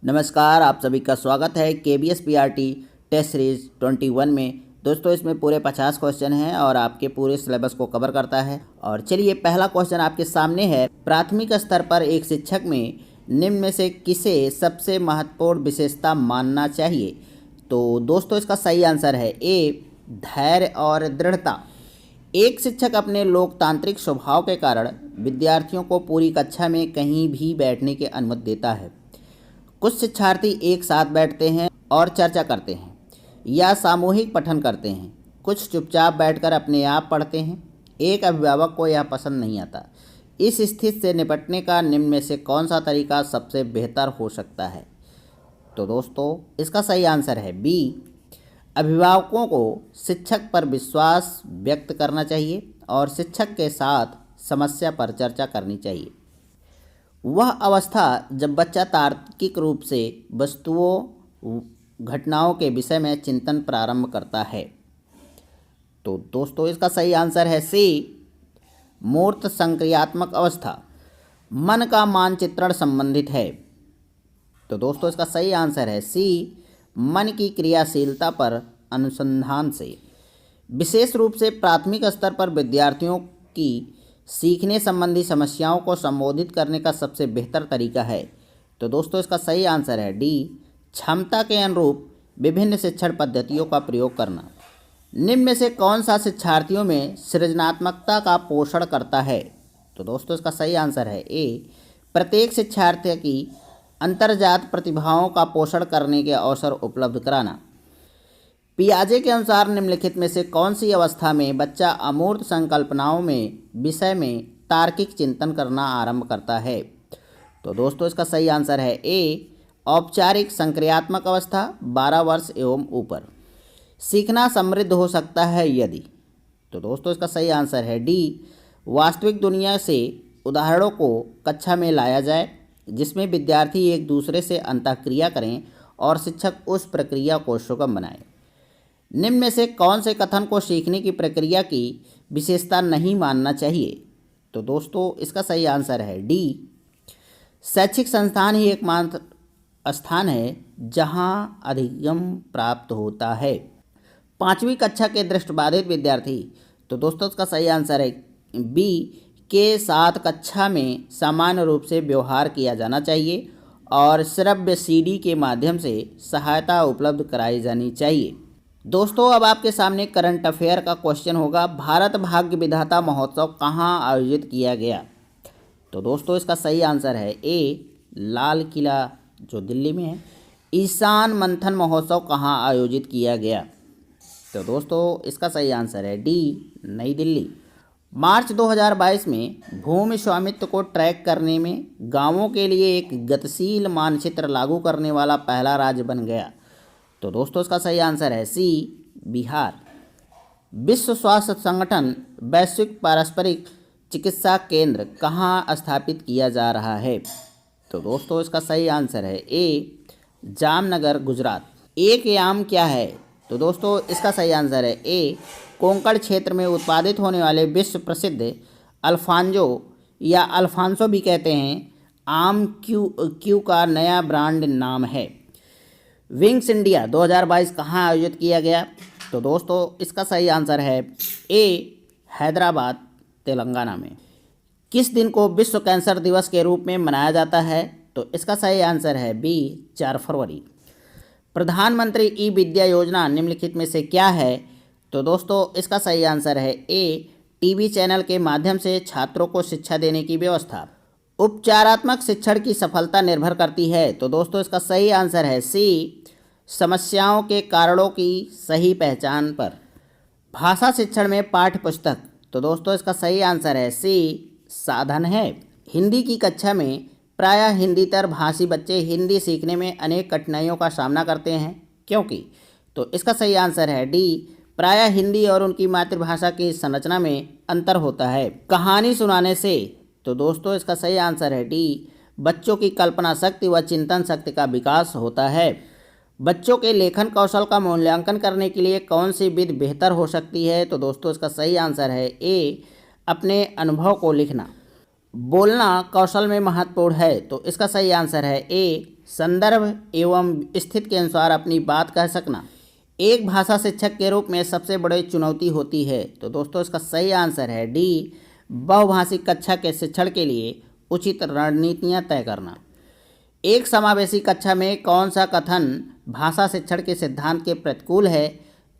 नमस्कार, आप सभी का स्वागत है KBS PRT टेस्ट सीरीज 21 में। दोस्तों, इसमें पूरे 50 क्वेश्चन हैं और आपके पूरे सिलेबस को कवर करता है। और चलिए, पहला क्वेश्चन आपके सामने है। प्राथमिक स्तर पर एक शिक्षक में निम्न में से किसे सबसे महत्वपूर्ण विशेषता मानना चाहिए? तो दोस्तों, इसका सही आंसर है ए, धैर्य और दृढ़ता। एक शिक्षक अपने लोकतांत्रिक स्वभाव के कारण विद्यार्थियों को पूरी कक्षा में कहीं भी बैठने की अनुमति देता है। कुछ शिक्षार्थी एक साथ बैठते हैं और चर्चा करते हैं या सामूहिक पठन करते हैं। कुछ चुपचाप बैठकर अपने आप पढ़ते हैं। एक अभिभावक को यह पसंद नहीं आता। इस स्थिति से निपटने का निम्न में से कौन सा तरीका सबसे बेहतर हो सकता है? तो दोस्तों, इसका सही आंसर है बी, अभिभावकों को शिक्षक पर विश्वास व्यक्त करना चाहिए और शिक्षक के साथ समस्या पर चर्चा करनी चाहिए। वह अवस्था जब बच्चा तार्किक रूप से वस्तुओं घटनाओं के विषय में चिंतन प्रारंभ करता है। तो दोस्तों, इसका सही आंसर है सी, मूर्त संक्रियात्मक अवस्था। मन का मानचित्रण संबंधित है। तो दोस्तों, इसका सही आंसर है सी, मन की क्रियाशीलता पर अनुसंधान से। विशेष रूप से प्राथमिक स्तर पर विद्यार्थियों की सीखने संबंधी समस्याओं को संबोधित करने का सबसे बेहतर तरीका है। तो दोस्तों, इसका सही आंसर है डी, क्षमता के अनुरूप विभिन्न शिक्षण पद्धतियों का प्रयोग करना। निम्न में से कौन सा शिक्षार्थियों में सृजनात्मकता का पोषण करता है? तो दोस्तों, इसका सही आंसर है ए, प्रत्येक शिक्षार्थी की अंतर्जात प्रतिभाओं का पोषण करने के अवसर उपलब्ध कराना। पियाजे के अनुसार निम्नलिखित में से कौन सी अवस्था में बच्चा अमूर्त संकल्पनाओं में विषय में तार्किक चिंतन करना आरंभ करता है? तो दोस्तों, इसका सही आंसर है ए, औपचारिक संक्रियात्मक अवस्था 12 वर्ष एवं ऊपर। सीखना समृद्ध हो सकता है यदि। तो दोस्तों, इसका सही आंसर है डी, वास्तविक दुनिया से उदाहरणों को कक्षा में लाया जाए जिसमें विद्यार्थी एक दूसरे से अंतःक्रिया करें और शिक्षक उस प्रक्रिया को सुगम बनाए। निम्न में से कौन से कथन को सीखने की प्रक्रिया की विशेषता नहीं मानना चाहिए? तो दोस्तों, इसका सही आंसर है डी, शैक्षिक संस्थान ही एकमात्र स्थान है जहां अधिगम प्राप्त होता है। 5वीं कक्षा के दृष्टिबाधित विद्यार्थी। तो दोस्तों, इसका सही आंसर है बी, के साथ कक्षा में सामान्य रूप से व्यवहार किया जाना चाहिए और श्रव्य सीडी के माध्यम से सहायता उपलब्ध कराई जानी चाहिए। दोस्तों, अब आपके सामने करंट अफेयर का क्वेश्चन होगा। भारत भाग्य विधाता महोत्सव कहाँ आयोजित किया गया? तो दोस्तों, इसका सही आंसर है ए, लाल किला जो दिल्ली में है। ईशान मंथन महोत्सव कहाँ आयोजित किया गया? तो दोस्तों, इसका सही आंसर है डी, नई दिल्ली। मार्च 2022 में भूमि स्वामित्व को ट्रैक करने में गांवों के लिए एक गतिशील मानचित्र लागू करने वाला पहला राज्य बन गया। तो दोस्तों, इसका सही आंसर है सी, बिहार। विश्व स्वास्थ्य संगठन वैश्विक पारस्परिक चिकित्सा केंद्र कहाँ स्थापित किया जा रहा है? तो दोस्तों, इसका सही आंसर है ए, जामनगर, गुजरात। एक याम क्या है? तो दोस्तों, इसका सही आंसर है ए, कोंकण क्षेत्र में उत्पादित होने वाले विश्व प्रसिद्ध अल्फांजो या अल्फांसो भी कहते हैं आम क्यू का नया ब्रांड नाम है। विंग्स इंडिया 2022 कहाँ आयोजित किया गया? तो दोस्तों, इसका सही आंसर है ए, हैदराबाद, तेलंगाना में। किस दिन को विश्व कैंसर दिवस के रूप में मनाया जाता है? तो इसका सही आंसर है बी, 4 फरवरी। प्रधानमंत्री ई विद्या योजना निम्नलिखित में से क्या है? तो दोस्तों, इसका सही आंसर है ए, टीवी चैनल के माध्यम से छात्रों को शिक्षा देने की व्यवस्था। उपचारात्मक शिक्षण की सफलता निर्भर करती है। तो दोस्तों, इसका सही आंसर है सी, समस्याओं के कारणों की सही पहचान पर। भाषा शिक्षण में पाठ्य पुस्तक। तो दोस्तों, इसका सही आंसर है सी, साधन है। हिंदी की कक्षा में प्रायः हिंदीतर भाषी बच्चे हिंदी सीखने में अनेक कठिनाइयों का सामना करते हैं, क्योंकि? तो इसका सही आंसर है डी, प्रायः हिंदी और उनकी मातृभाषा की संरचना में अंतर होता है। कहानी सुनाने से। तो दोस्तों, इसका सही आंसर है डी, बच्चों की कल्पना शक्ति व चिंतन शक्ति का विकास होता है। बच्चों के लेखन कौशल का मूल्यांकन करने के लिए कौन सी विधि बेहतर हो सकती है? तो दोस्तों, इसका सही आंसर है ए, अपने अनुभव को लिखना। बोलना कौशल में महत्वपूर्ण है। तो इसका सही आंसर है ए, संदर्भ एवं स्थिति के अनुसार अपनी बात कह सकना एक भाषा शिक्षक के रूप में सबसे बड़ी चुनौती होती है। तो दोस्तों इसका सही आंसर है डी, बहुभाषिक कक्षा के शिक्षण के लिए उचित रणनीतियाँ तय करना। एक समावेशी कक्षा में कौन सा कथन भाषा शिक्षण के सिद्धांत के प्रतिकूल है?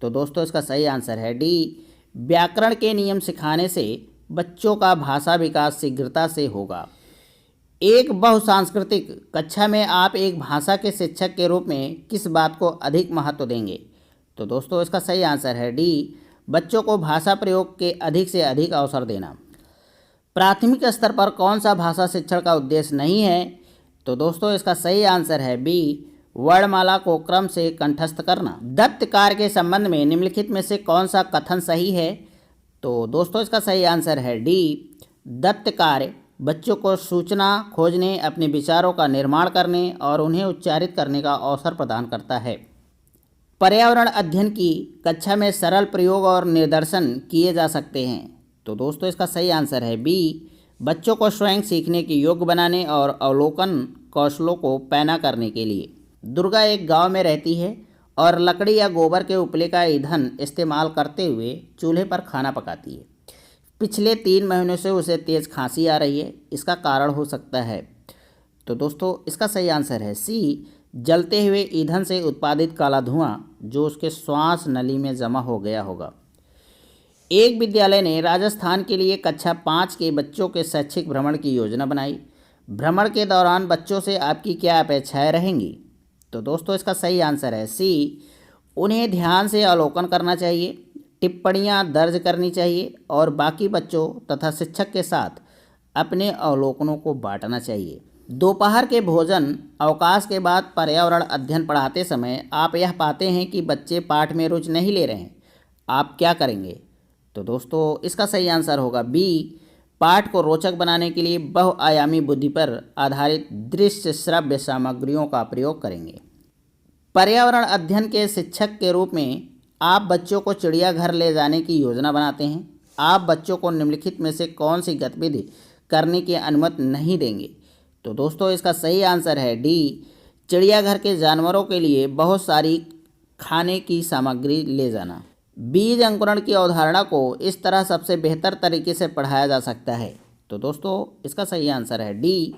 तो दोस्तों इसका सही आंसर है डी, व्याकरण के नियम सिखाने से बच्चों का भाषा विकास शीघ्रता से होगा। एक बहुसांस्कृतिक कक्षा में आप एक भाषा के शिक्षक के रूप में किस बात को अधिक महत्व देंगे? तो दोस्तों इसका सही आंसर है डी, बच्चों को भाषा प्रयोग के अधिक से अधिक अवसर देना। प्राथमिक स्तर पर कौन सा भाषा शिक्षण का उद्देश्य नहीं है? तो दोस्तों इसका सही आंसर है बी, वर्णमाला को क्रम से कंठस्थ करना। दत्त कार्य के संबंध में निम्नलिखित में से कौन सा कथन सही है? तो दोस्तों इसका सही आंसर है डी, दत्त कार्य बच्चों को सूचना खोजने, अपने विचारों का निर्माण करने और उन्हें उच्चारित करने का अवसर प्रदान करता है। पर्यावरण अध्ययन की कक्षा में सरल प्रयोग और निदर्शन किए जा सकते हैं। तो दोस्तों इसका सही आंसर है बी, बच्चों को स्वयं सीखने के योग्य बनाने और अवलोकन कौशलों को पैना करने के लिए। दुर्गा एक गांव में रहती है और लकड़ी या गोबर के उपले का ईंधन इस्तेमाल करते हुए चूल्हे पर खाना पकाती है। पिछले 3 महीनों से उसे तेज़ खांसी आ रही है, इसका कारण हो सकता है? तो दोस्तों इसका सही आंसर है सी, जलते हुए ईंधन से उत्पादित काला धुआं जो उसके श्वास नली में जमा हो गया होगा। एक विद्यालय ने राजस्थान के लिए कक्षा 5 के बच्चों के शैक्षिक भ्रमण की योजना बनाई। भ्रमण के दौरान बच्चों से आपकी क्या अपेक्षाएं रहेंगी? तो दोस्तों इसका सही आंसर है सी, उन्हें ध्यान से अवलोकन करना चाहिए, टिप्पणियां दर्ज करनी चाहिए और बाकी बच्चों तथा शिक्षक के साथ अपने अवलोकनों को बांटना चाहिए। दोपहर के भोजन अवकाश के बाद पर्यावरण अध्ययन पढ़ाते समय आप यह पाते हैं कि बच्चे पाठ में रुचि नहीं ले रहे हैं, आप क्या करेंगे? तो दोस्तों इसका सही आंसर होगा बी, पाठ को रोचक बनाने के लिए बहुआयामी बुद्धि पर आधारित दृश्य श्रव्य सामग्रियों का प्रयोग करेंगे। पर्यावरण अध्ययन के शिक्षक के रूप में आप बच्चों को चिड़ियाघर ले जाने की योजना बनाते हैं। आप बच्चों को निम्नलिखित में से कौन सी गतिविधि करने की अनुमति नहीं देंगे? तो दोस्तों इसका सही आंसर है डी, चिड़ियाघर के जानवरों के लिए बहुत सारी खाने की सामग्री ले जाना। बीज अंकुरण की अवधारणा को इस तरह सबसे बेहतर तरीके से पढ़ाया जा सकता है। तो दोस्तों इसका सही आंसर है डी,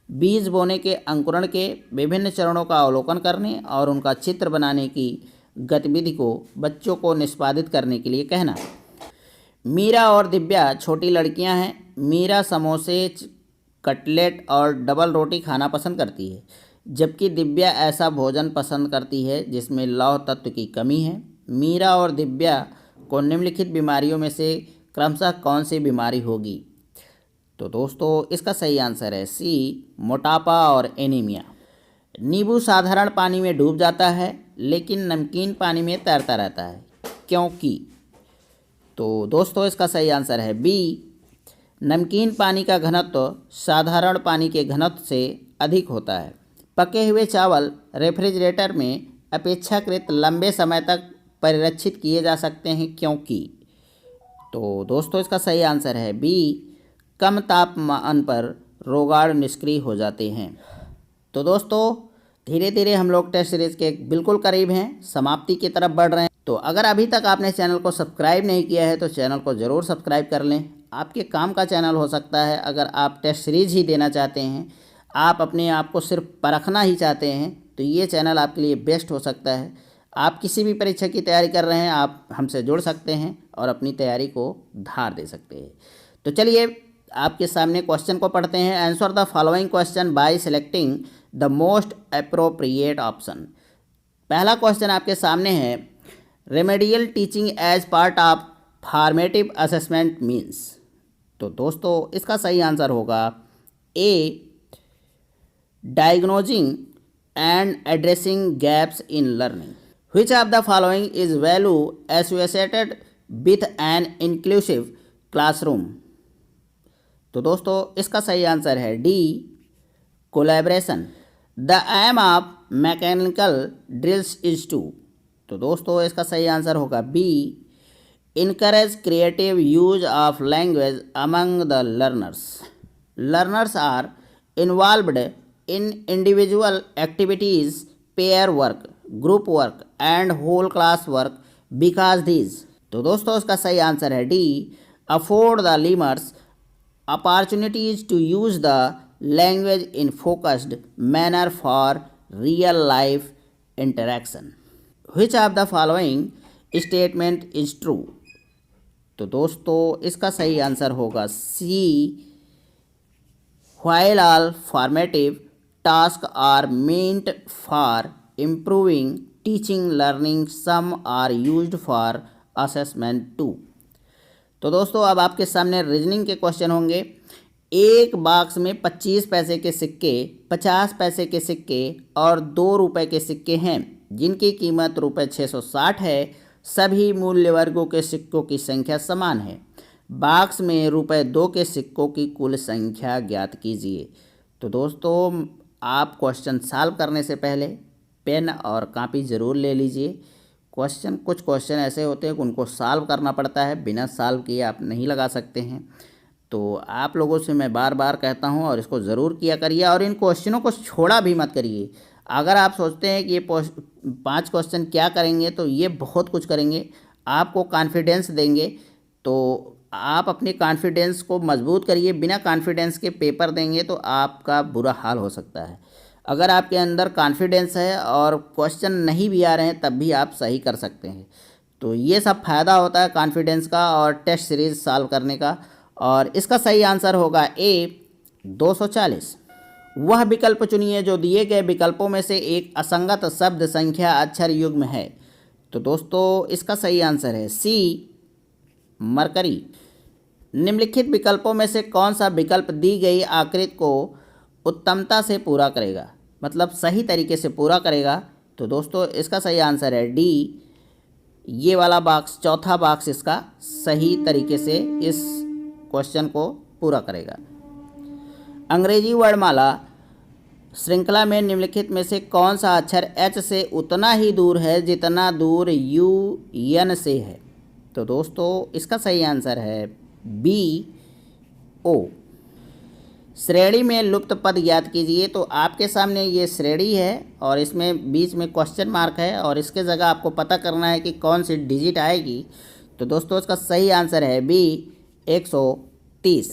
बीज बोने के अंकुरण के विभिन्न चरणों का अवलोकन करने और उनका चित्र बनाने की गतिविधि को बच्चों को निष्पादित करने के लिए कहना। मीरा और दिव्या छोटी लड़कियां हैं। मीरा समोसे, कटलेट और डबल रोटी खाना पसंद करती है, जबकि दिव्या ऐसा भोजन पसंद करती है जिसमें लौह तत्व की कमी है। मीरा और दिव्या को निम्नलिखित बीमारियों में से क्रमशः कौन सी बीमारी होगी? तो दोस्तों इसका सही आंसर है सी, मोटापा और एनीमिया। नींबू साधारण पानी में डूब जाता है लेकिन नमकीन पानी में तैरता रहता है, क्योंकि? तो दोस्तों इसका सही आंसर है बी, नमकीन पानी का घनत्व साधारण पानी के घनत्व से अधिक होता है। पके हुए चावल रेफ्रिजरेटर में अपेक्षाकृत लंबे समय तक परिरक्षित किए जा सकते हैं, क्योंकि? तो दोस्तों इसका सही आंसर है बी, कम तापमान पर रोगाणु निष्क्रिय हो जाते हैं। तो दोस्तों धीरे धीरे हम लोग टेस्ट सीरीज़ के बिल्कुल करीब हैं, समाप्ति की तरफ बढ़ रहे हैं। तो अगर अभी तक आपने चैनल को सब्सक्राइब नहीं किया है तो चैनल को ज़रूर सब्सक्राइब कर लें। आपके काम का चैनल हो सकता है। अगर आप टेस्ट सीरीज़ ही देना चाहते हैं, आप अपने आप को सिर्फ परखना ही चाहते हैं, तो ये चैनल आपके लिए बेस्ट हो सकता है। आप किसी भी परीक्षा की तैयारी कर रहे हैं, आप हमसे जुड़ सकते हैं और अपनी तैयारी को धार दे सकते हैं। तो चलिए आपके सामने क्वेश्चन को पढ़ते हैं। Answer the following question by selecting the most appropriate option. पहला क्वेश्चन आपके सामने है, remedial teaching as part of formative assessment means. तो दोस्तों इसका सही आंसर होगा A, diagnosing and addressing gaps in learning. Which of the following is value associated with an inclusive classroom? तो दोस्तों इसका सही आंसर है D, collaboration. The aim of mechanical drills is to. तो दोस्तों इसका सही आंसर होगा B, encourage creative use of language among the learners. Learners are involved in individual activities, pair work, group work and whole class work because these. तो दोस्तों इसका सही answer है D, afford the learners opportunities to use the language in focused manner for real life interaction. Which of the following statement is true? तो दोस्तों इसका सही answer होगा सी, while all formative tasks are meant for improving teaching learning, some are used for assessment too. तो दोस्तों अब आपके सामने रीजनिंग के क्वेश्चन होंगे। एक बॉक्स में 25 पैसे के सिक्के, 50 पैसे के सिक्के और 2 रुपए के सिक्के हैं जिनकी कीमत रुपये 660 है। सभी मूल्य वर्गों के सिक्कों की संख्या समान है। बॉक्स में रुपये 2 के सिक्कों की कुल संख्या ज्ञात कीजिए। तो दोस्तों आप क्वेश्चन सॉल्व करने से पहले पेन और कॉपी ज़रूर ले लीजिए। कुछ क्वेश्चन ऐसे होते हैं कि उनको सॉल्व करना पड़ता है, बिना सॉल्व किए आप नहीं लगा सकते हैं। तो आप लोगों से मैं बार बार कहता हूं और इसको ज़रूर किया करिए और इन क्वेश्चनों को छोड़ा भी मत करिए। अगर आप सोचते हैं कि ये 5 क्वेश्चन क्या करेंगे तो ये बहुत कुछ करेंगे, आपको कॉन्फिडेंस देंगे। तो आप अपने कॉन्फिडेंस को मजबूत करिए। बिना कॉन्फिडेंस के पेपर देंगे तो आपका बुरा हाल हो सकता है। अगर आपके अंदर कॉन्फिडेंस है और क्वेश्चन नहीं भी आ रहे हैं तब भी आप सही कर सकते हैं। तो ये सब फ़ायदा होता है कॉन्फिडेंस का और टेस्ट सीरीज़ सॉल्व करने का। और इसका सही आंसर होगा ए, 240। वह विकल्प चुनिए जो दिए गए विकल्पों में से एक असंगत शब्द संख्या अक्षर युग्म है। तो दोस्तों इसका सही आंसर है सी, मरकरी। निम्नलिखित विकल्पों में से कौन सा विकल्प दी गई आकृति को उत्तमता से पूरा करेगा, मतलब सही तरीके से पूरा करेगा? तो दोस्तों इसका सही आंसर है डी, ये वाला बॉक्स, चौथा बॉक्स इसका सही तरीके से इस क्वेश्चन को पूरा करेगा। अंग्रेजी वर्णमाला श्रृंखला में निम्नलिखित में से कौन सा अक्षर एच से उतना ही दूर है जितना दूर यू एन से है? तो दोस्तों इसका सही आंसर है बी, ओ। श्रेणी में लुप्त पद याद कीजिए। तो आपके सामने ये श्रेणी है और इसमें बीच में क्वेश्चन मार्क है और इसके जगह आपको पता करना है कि कौन सी डिजिट आएगी। तो दोस्तों इसका सही आंसर है बी, 130।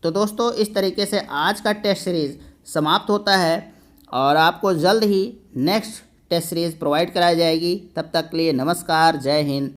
तो दोस्तों इस तरीके से आज का टेस्ट सीरीज़ समाप्त होता है और आपको जल्द ही नेक्स्ट टेस्ट सीरीज़ प्रोवाइड कराई जाएगी। तब तक के लिए नमस्कार, जय हिंद।